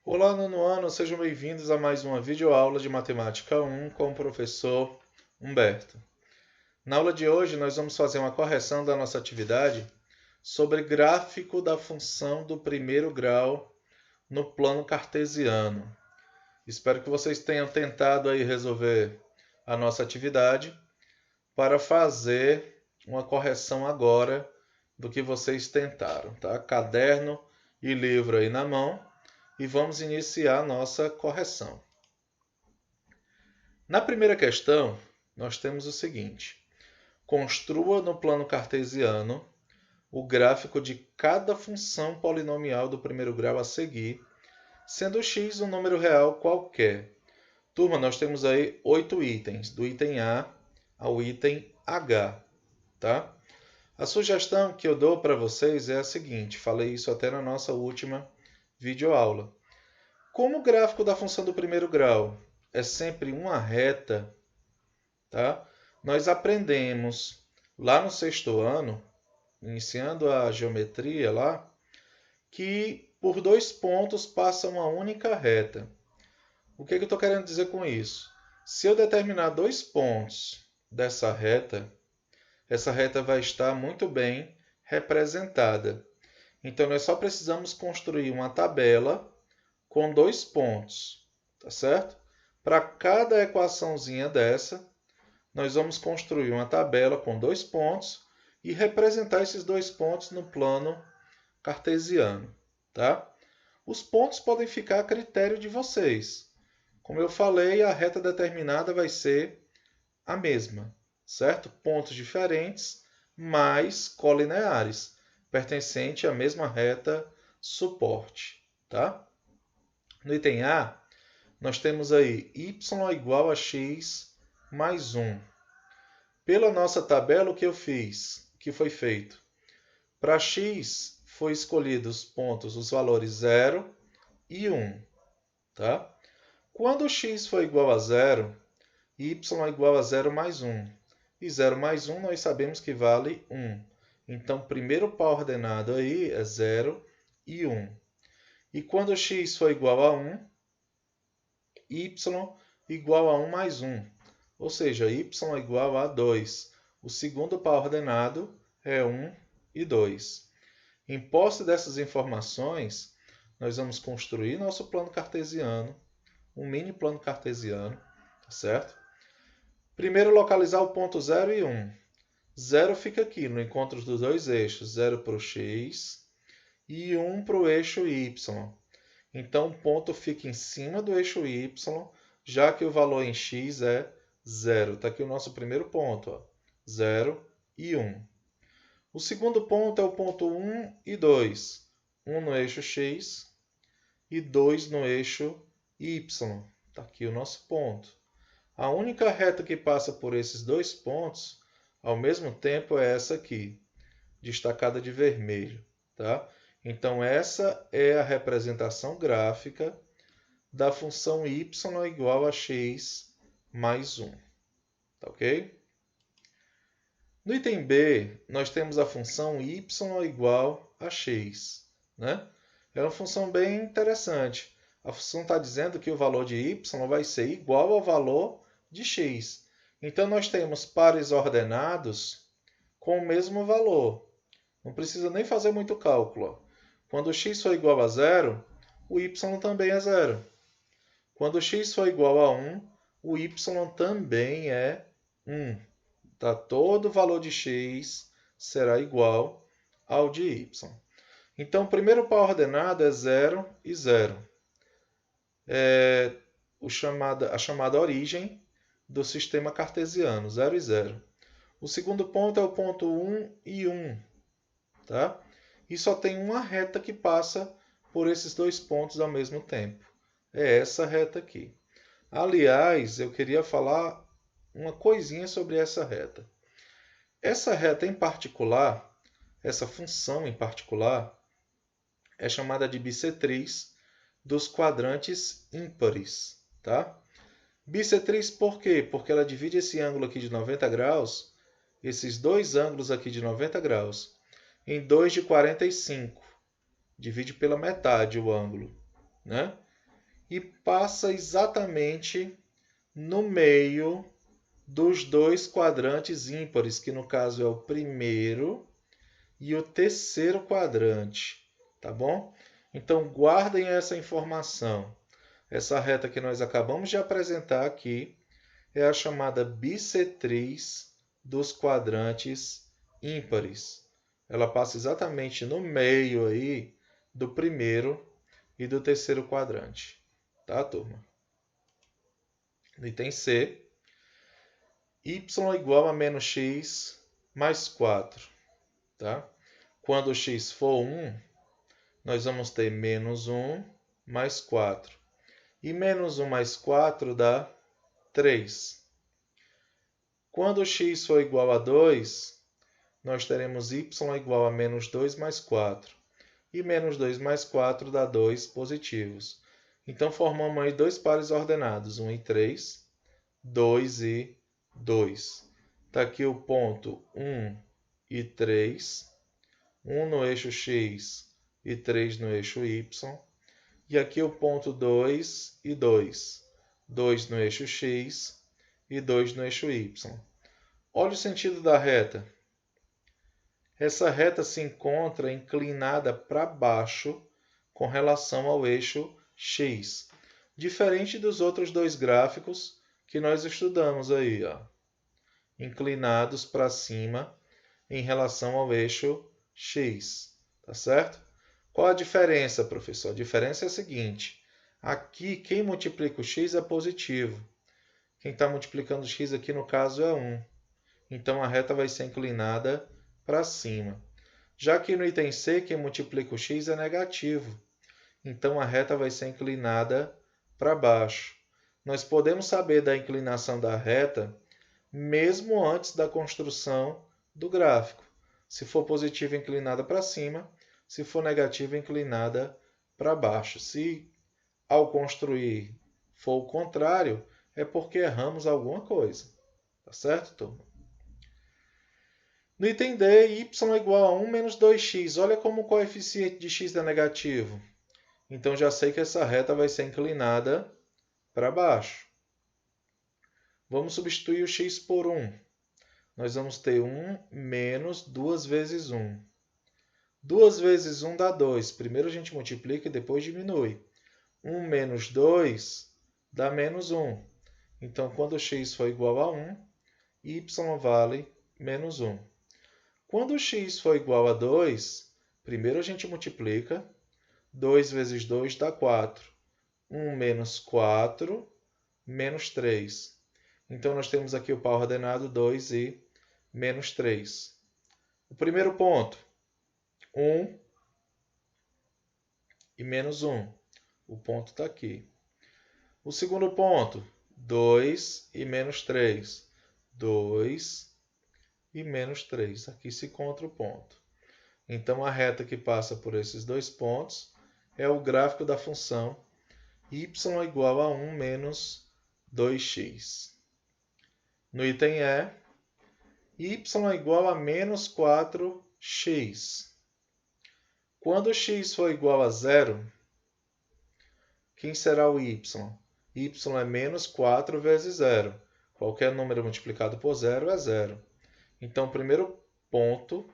Olá, nono ano, sejam bem-vindos a mais uma videoaula de Matemática 1 com o professor Humberto. Na aula de hoje, nós vamos fazer uma correção da nossa atividade sobre gráfico da função do primeiro grau no plano cartesiano. Espero que vocês tenham tentado aí resolver a nossa atividade para fazer uma correção agora do que vocês tentaram, tá? Caderno e livro aí na mão. E vamos iniciar a nossa correção. Na primeira questão, nós temos o seguinte: construa no plano cartesiano o gráfico de cada função polinomial do primeiro grau a seguir, sendo x um número real qualquer. Turma, nós temos aí 8 itens, do item A ao item H, tá? A sugestão que eu dou para vocês é a seguinte, falei isso até na nossa última videoaula. Como o gráfico da função do primeiro grau é sempre uma reta, tá? Nós aprendemos lá no sexto ano, iniciando a geometria lá, que por dois pontos passa uma única reta. O que eu estou querendo dizer com isso? Se eu determinar dois pontos dessa reta, essa reta vai estar muito bem representada. Então, nós só precisamos construir uma tabela com dois pontos, tá certo? Para cada equaçãozinha dessa, nós vamos construir uma tabela com dois pontos e representar esses dois pontos no plano cartesiano, tá? Os pontos podem ficar a critério de vocês. Como eu falei, a reta determinada vai ser a mesma, certo? Pontos diferentes, mas colineares, pertencente à mesma reta suporte, tá? No item A, nós temos aí y igual a x mais 1. Pela nossa tabela, o que eu fiz? O que foi feito? Para x, foi escolhido os pontos, os valores 0 e 1. Tá? Quando x for igual a 0, y é igual a 0 mais 1. E 0 mais 1 nós sabemos que vale 1. Então, o primeiro par ordenado aí é 0 e 1. E quando x for igual a 1, y igual a 1 mais 1. Ou seja, y é igual a 2. O segundo par ordenado é 1 e 2. Em posse dessas informações, nós vamos construir nosso plano cartesiano, um mini plano cartesiano, tá certo? Primeiro, localizar o ponto 0 e 1. 0 fica aqui, no encontro dos dois eixos, 0 para o x e 1 para o eixo y. Então, o ponto fica em cima do eixo y, já que o valor em x é 0. Está aqui o nosso primeiro ponto, ó, 0 e 1. O segundo ponto é o ponto 1 e 2. 1 no eixo x e 2 no eixo y. Está aqui o nosso ponto. A única reta que passa por esses dois pontos, ao mesmo tempo, é essa aqui, destacada de vermelho, tá? Então, essa é a representação gráfica da função y igual a x mais 1. Tá ok? No item B, nós temos a função y igual a x. Né? É uma função bem interessante. A função está dizendo que o valor de y vai ser igual ao valor de x. Então, nós temos pares ordenados com o mesmo valor. Não precisa nem fazer muito cálculo. Quando x for igual a 0, o y também é 0. Quando x for igual a 1, o y também é 1. Tá? Todo valor de x será igual ao de y. Então, o primeiro par ordenado é 0 e 0. É a chamada origem do sistema cartesiano, 0 e 0. O segundo ponto é o ponto 1 e 1. Tá? E só tem uma reta que passa por esses dois pontos ao mesmo tempo. É essa reta aqui. Aliás, eu queria falar uma coisinha sobre essa reta. Essa reta em particular, essa função em particular, é chamada de bissetriz dos quadrantes ímpares. Tá? Bissetriz por quê? Porque ela divide esse ângulo aqui de 90 graus, esses dois ângulos aqui de 90 graus, em 2 de 45. Divide pela metade o ângulo. Né? e passa exatamente no meio dos dois quadrantes ímpares, que no caso é o primeiro e o terceiro quadrante, tá bom? Então guardem essa informação. Essa reta que nós acabamos de apresentar aqui é a chamada bissetriz dos quadrantes ímpares. Ela passa exatamente no meio aí do primeiro e do terceiro quadrante, tá, turma? No item C, y igual a menos x mais 4. Tá? Quando x for 1, nós vamos ter menos 1 mais 4. E menos 1 mais 4 dá 3. Quando x for igual a 2, nós teremos y igual a menos 2 mais 4. E menos 2 mais 4 dá 2 positivos. Então, formamos aí dois pares ordenados, 1 e 3, 2 e 2. Está aqui o ponto 1 e 3, 1 no eixo x e 3 no eixo y. E aqui o ponto 2 e 2, 2 no eixo x e 2 no eixo y. Olha o sentido da reta. Essa reta se encontra inclinada para baixo com relação ao eixo x, diferente dos outros dois gráficos que nós estudamos aí, ó, inclinados para cima em relação ao eixo x, tá certo? Qual a diferença, professor? A diferença é a seguinte: aqui quem multiplica o x é positivo. Quem está multiplicando o x aqui no caso é 1. Então a reta vai ser inclinada para cima. Já que no item C, quem multiplica o x é negativo. Então a reta vai ser inclinada para baixo. Nós podemos saber da inclinação da reta mesmo antes da construção do gráfico. Se for positiva, inclinada para cima. Se for negativa, inclinada para baixo. Se ao construir for o contrário, é porque erramos alguma coisa. Tá certo, turma? No item D, y é igual a 1 menos 2x. Olha como o coeficiente de x é negativo. Então, já sei que essa reta vai ser inclinada para baixo. Vamos substituir o x por 1. Nós vamos ter 1 menos 2 vezes 1. 2 vezes 1 dá 2. Primeiro a gente multiplica e depois diminui. 1 menos 2 dá menos 1. Então, quando x for igual a 1, y vale menos 1. Quando x for igual a 2, primeiro a gente multiplica. 2 vezes 2 dá 4. 1 menos 4, menos 3. Então, nós temos aqui o par ordenado 2 e menos 3. O primeiro ponto, 1 e menos 1. O ponto está aqui. O segundo ponto, 2 e menos 3. 2 e menos 3. Aqui se encontra o ponto. Então, a reta que passa por esses dois pontos é o gráfico da função y igual a 1 menos 2x. No item E, y é igual a menos 4x. Quando x for igual a 0, quem será o y? Y é menos 4 vezes 0. Qualquer número multiplicado por 0 é 0. Então, o primeiro ponto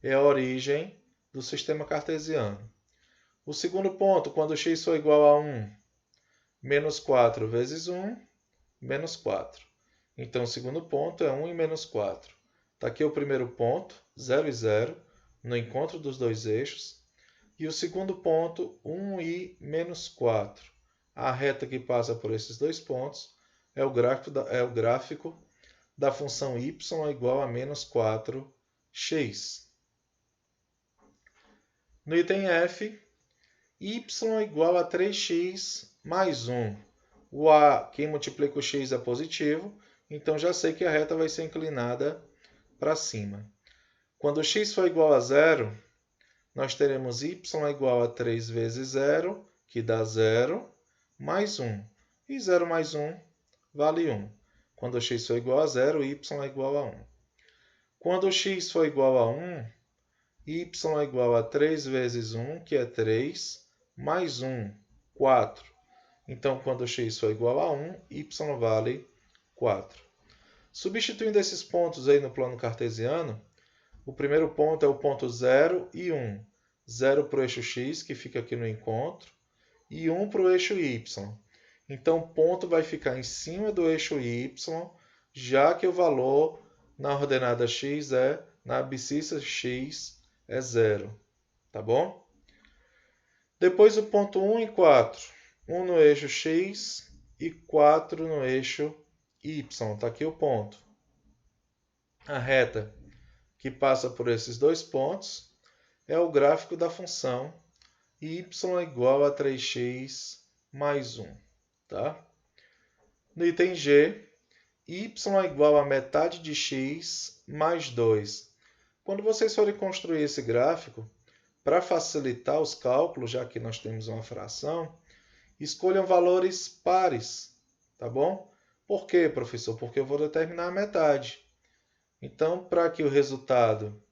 é a origem do sistema cartesiano. O segundo ponto, quando x for igual a 1, menos 4 vezes 1, menos 4. Então, o segundo ponto é 1 e menos 4. Está aqui o primeiro ponto, 0 e 0, no encontro dos dois eixos. E o segundo ponto, 1 e menos 4. A reta que passa por esses dois pontos é o gráfico da função y igual a menos 4x. No item F, y é igual a 3x mais 1. O A, quem multiplica o x é positivo, então já sei que a reta vai ser inclinada para cima. Quando x for igual a 0, nós teremos y igual a 3 vezes 0, que dá 0, mais 1. E 0 mais 1 vale 1. Quando x for igual a 0, y é igual a 1. Quando x for igual a 1, y é igual a 3 vezes 1, que é 3, mais 1, 4. Então, quando x for igual a 1, y vale 4. Substituindo esses pontos aí no plano cartesiano, o primeiro ponto é o ponto 0 e 1. 0 para o eixo x, que fica aqui no encontro, e 1 para o eixo y. Então, o ponto vai ficar em cima do eixo y, já que o valor na ordenada x na abscissa x é 0. Tá bom? Depois o ponto 1 e 4. 1 no eixo x e 4 no eixo y. Está aqui o ponto. A reta que passa por esses dois pontos é o gráfico da função y é igual a 3x mais 1. Tá? No item G, y é igual a metade de x mais 2. Quando vocês forem construir esse gráfico, para facilitar os cálculos, já que nós temos uma fração, escolham valores pares, tá bom? Por quê, professor? Porque eu vou determinar a metade. Então, para que o resultado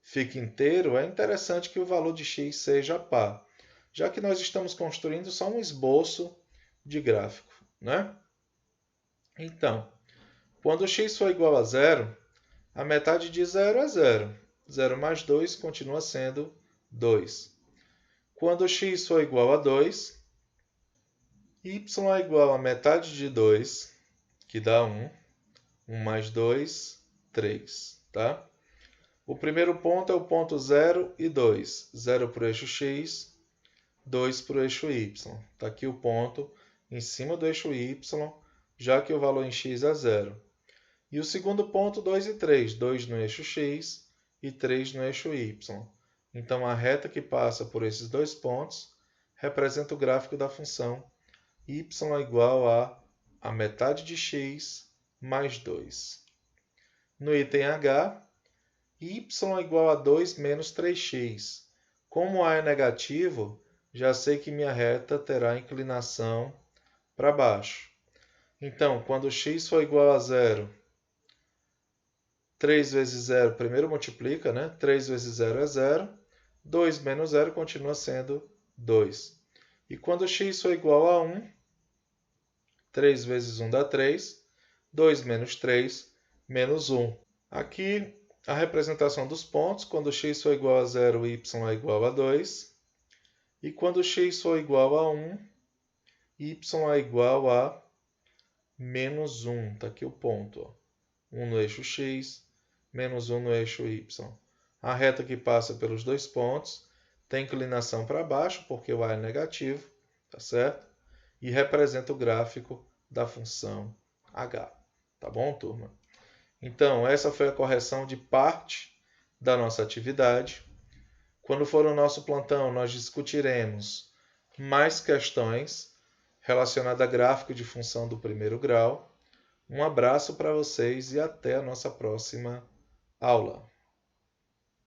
fique inteiro, é interessante que o valor de x seja par, já que nós estamos construindo só um esboço de gráfico, né? Então, quando x for igual a 0, a metade de 0 é 0. 0 mais 2 continua sendo 2. Quando x for igual a 2, y é igual a metade de 2, que dá 1. 1 mais 2, 3. Tá? O primeiro ponto é o ponto 0 e 2. 0 para o eixo x, 2 para o eixo y. Está aqui o ponto em cima do eixo y, já que o valor em x é 0. E o segundo ponto, 2 e 3. 2 no eixo x e 3 no eixo y. Então, a reta que passa por esses dois pontos representa o gráfico da função y é igual a metade de x mais 2. No item H, y é igual a 2 menos 3x. Como A é negativo, já sei que minha reta terá inclinação para baixo. Então, quando x for igual a 0, 3 vezes 0 primeiro multiplica, né? 3 vezes 0 é 0. 2 menos 0 continua sendo 2. E quando x for igual a 1, 3 vezes 1 dá 3. 2 menos 3, menos 1. Aqui, a representação dos pontos. Quando x for igual a 0, y é igual a 2. E quando x for igual a 1, y é igual a menos 1. Está aqui o ponto. Ó. 1 no eixo x, menos 1 no eixo y. A reta que passa pelos dois pontos tem inclinação para baixo, porque o A é negativo, tá certo? E representa o gráfico da função h. Tá bom, turma? Então, essa foi a correção de parte da nossa atividade. Quando for o nosso plantão, nós discutiremos mais questões relacionadas a gráfico de função do primeiro grau. Um abraço para vocês e até a nossa próxima aula.